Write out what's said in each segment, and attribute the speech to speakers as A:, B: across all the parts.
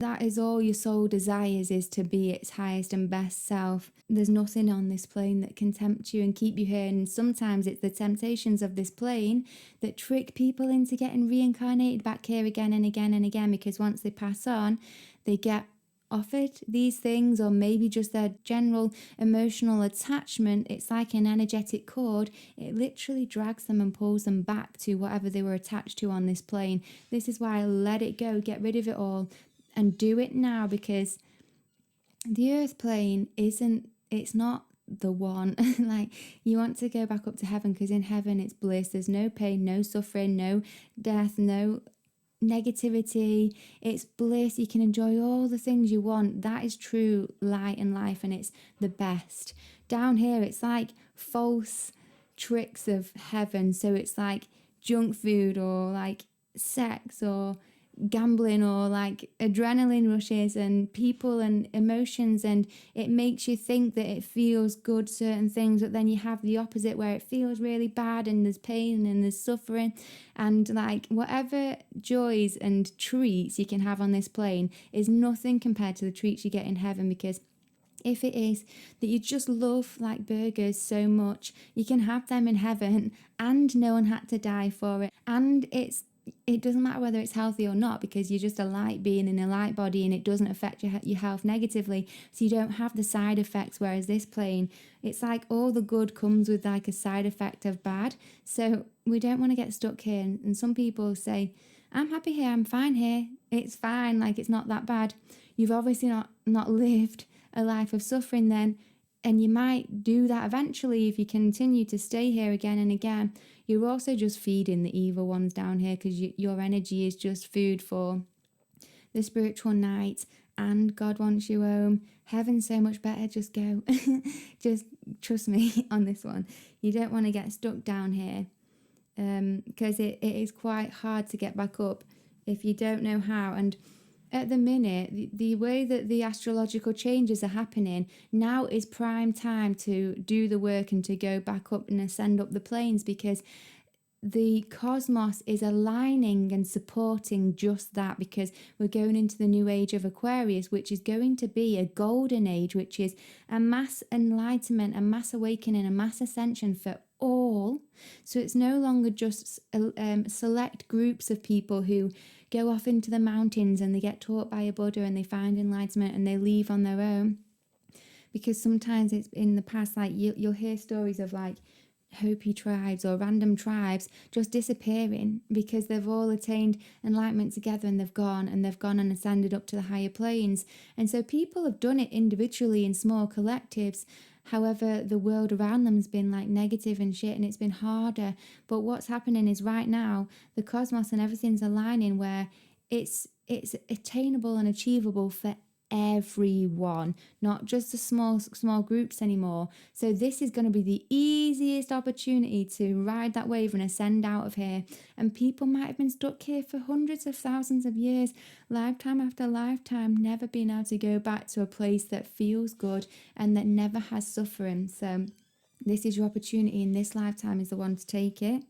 A: That is all your soul desires, is to be its highest and best self. There's nothing on this plane that can tempt you and keep you here. And sometimes it's the temptations of this plane that trick people into getting reincarnated back here again and again and again, because once they pass on, they get offered these things, or maybe just their general emotional attachment. It's like an energetic cord. It literally drags them and pulls them back to whatever they were attached to on this plane. This is why I let it go, get rid of it all, and do it now, because the earth plane it's not the one. Like, you want to go back up to heaven, because in heaven it's bliss. There's no pain, no suffering, no death, no negativity. It's bliss. You can enjoy all the things you want. That is true light and life, and it's the best. Down here it's like false tricks of heaven. So it's like junk food, or like sex, or gambling, or like adrenaline rushes and people and emotions, and it makes you think that it feels good, certain things, but then you have the opposite where it feels really bad, and there's pain and there's suffering. And like, whatever joys and treats you can have on this plane is nothing compared to the treats you get in heaven. Because if it is that you just love like burgers so much, you can have them in heaven, and no one had to die for it, and it doesn't matter whether it's healthy or not, because you're just a light being in a light body, and it doesn't affect your health negatively, so you don't have the side effects. Whereas this plane, it's like all the good comes with like a side effect of bad. So we don't want to get stuck here. And some people say, I'm happy here, I'm fine here, it's fine, like it's not that bad. You've obviously not lived a life of suffering then. And you might do that eventually if you continue to stay here again and again. You're also just feeding the evil ones down here, because your energy is just food for the spiritual night, and God wants you home. Heaven's so much better. Just go. Just trust me on this one. You don't want to get stuck down here, because it is quite hard to get back up if you don't know how. And at the minute, the way that the astrological changes are happening, now is prime time to do the work and to go back up and ascend up the planes, because the cosmos is aligning and supporting just that. Because we're going into the new age of Aquarius, which is going to be a golden age, which is a mass enlightenment, a mass awakening, a mass ascension for all. So it's no longer just select groups of people who go off into the mountains and they get taught by a Buddha and they find enlightenment and they leave on their own. Because sometimes it's in the past, like you'll hear stories of like Hopi tribes or random tribes just disappearing because they've all attained enlightenment together, and they've gone and ascended up to the higher planes. And so people have done it individually in small collectives. However, the world around them has been like negative and shit, and it's been harder. But what's happening is right now, the cosmos and everything's aligning where it's attainable and achievable for everyone, not just the small groups anymore. So this is going to be the easiest opportunity to ride that wave and ascend out of here. And people might have been stuck here for hundreds of thousands of years, lifetime after lifetime, never being able to go back to a place that feels good and that never has suffering. So this is your opportunity, and this lifetime is the one to take it.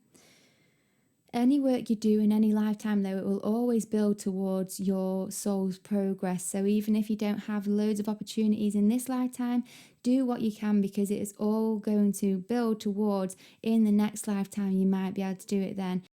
A: Any work you do in any lifetime, though, it will always build towards your soul's progress. So even if you don't have loads of opportunities in this lifetime, do what you can, because it is all going to build towards in the next lifetime. You might be able to do it then.